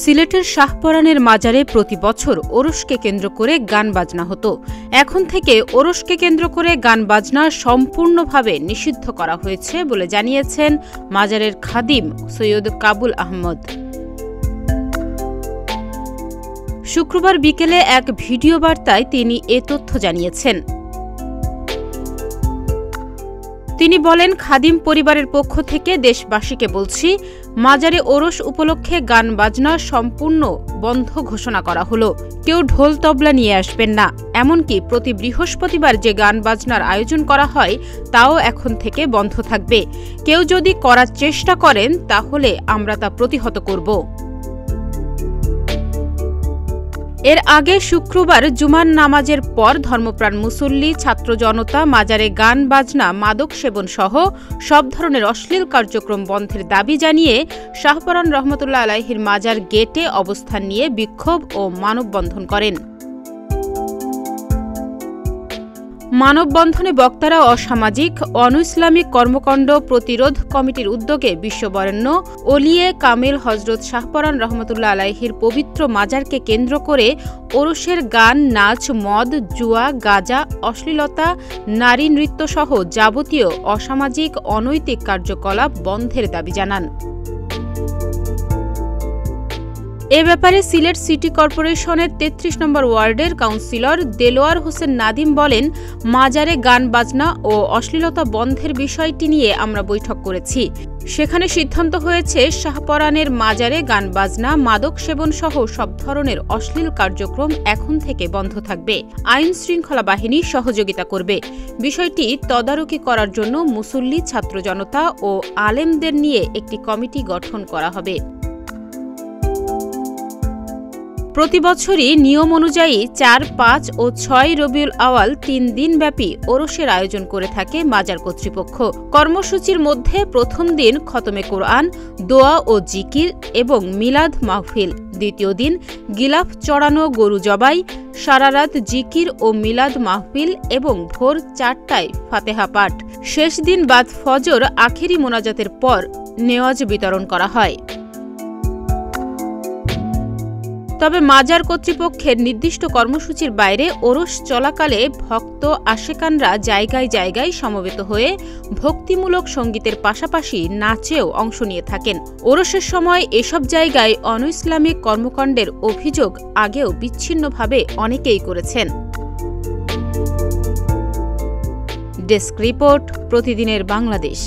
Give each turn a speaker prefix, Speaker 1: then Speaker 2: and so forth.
Speaker 1: সিলেটের শাহপরানের মাজারে প্রতি বছর ওরসকে কেন্দ্র করে গান বাজনা হতো। এখন থেকে ওরসকে কেন্দ্র করে গান বাজনা সম্পূর্ণভাবে নিষিদ্ধ করা হয়েছে বলে জানিয়েছেন মাজারের খাদিম সৈয়দ কাবুল আহমদ। শুক্রবার বিকেলে এক ভিডিও বার্তায় তিনি এ তথ্য জানিয়েছেন। তিনি বলেন, খাদিম পরিবারের পক্ষ থেকে দেশবাসীকে বলছি, মাজারে ওরস উপলক্ষে গান বাজনা সম্পূর্ণ বন্ধ ঘোষণা করা হলো। কেউ ঢোল তবলা নিয়ে আসবেন না। এমনকি প্রতি বৃহস্পতিবার যে গান বাজনার আয়োজন করা হয় তাও এখন থেকে বন্ধ থাকবে। কেউ যদি করার চেষ্টা করেন তাহলে আমরা তা প্রতিহত করব। এর আগে শুক্রবার জুমার নামাজের পর ধর্মপ্রাণ মুসল্লি, ছাত্র জনতা মাজারে গান বাজনা, মাদক সেবন সহ সব ধরনের অশ্লীল কার্যক্রম বন্ধের দাবি জানিয়ে শাহপরান রহমতুল্লাহ আলাইহির মাজার গেটে অবস্থান নিয়ে বিক্ষোভ ও মানববন্ধন করেন। মানববন্ধনে বক্তারা অসামাজিক, অনৈসলামিক কর্মকাণ্ড প্রতিরোধ কমিটির উদ্যোগে বিশ্ববরেণ্য ওলিয়ে কামেল হজরত শাহপরান রহমতুল্লাহ আলাইহির পবিত্র মাজারকে কেন্দ্র করে ওরসের গান, নাচ, মদ, জুয়া, গাঁজা, অশ্লীলতা, নারী নৃত্যসহ যাবতীয় অসামাজিক অনৈতিক কার্যকলাপ বন্ধের দাবি জানান। এ ব্যাপারে সিলেট সিটি কর্পোরেশনের ৩৩ নম্বর ওয়ার্ডের কাউন্সিলর দেলোয়ার হোসেন নাদিম বলেন, মাজারে গান বাজনা ও অশ্লীলতা বন্ধের বিষয়টি নিয়ে আমরা বৈঠক করেছি। সেখানে সিদ্ধান্ত হয়েছে শাহপরানের মাজারে গান বাজনা, মাদক সেবন সহ সব ধরনের অশ্লীল কার্যক্রম এখন থেকে বন্ধ থাকবে। আইন শৃঙ্খলা বাহিনী সহযোগিতা করবে। বিষয়টি তদারকি করার জন্য মুসল্লি, ছাত্র জনতা ও আলেমদের নিয়ে একটি কমিটি গঠন করা হবে। প্রতি বছরই নিয়ম অনুযায়ী ৪, ৫ ও ৬ রবিউল আওয়াল ৩ দিনব্যাপী ওরসের আয়োজন করে থাকে মাজার কর্তৃপক্ষ। কর্মসূচির মধ্যে প্রথম দিন খতমে কোরআন, দোয়া ও জিকির এবং মিলাদ মাহফিল, দ্বিতীয় দিন গিলাফ চড়ানো, গরু জবাই, সারারাত জিকির ও মিলাদ মাহফিল এবং ভোর ৪টায় ফাতেহা পাঠ। শেষ দিন বাদ ফজর আখেরি মোনাজাতের পর নেওয়াজ বিতরণ করা হয়। তবে মাজার কর্তৃপক্ষের নির্দিষ্ট কর্মসূচির বাইরে ওরস চলাকালে ভক্ত আশেকানরা জায়গায় জায়গায় সমবেত হয়ে ভক্তিমূলক সঙ্গীতের পাশাপাশি নাচেও অংশ নিয়ে থাকেন। ওরসের সময় এসব জায়গায় অনৈসলামিক কর্মকাণ্ডের অভিযোগ আগেও বিচ্ছিন্নভাবে অনেকেই করেছেন। ডেস্ক রিপোর্ট, প্রতিদিনের বাংলাদেশ।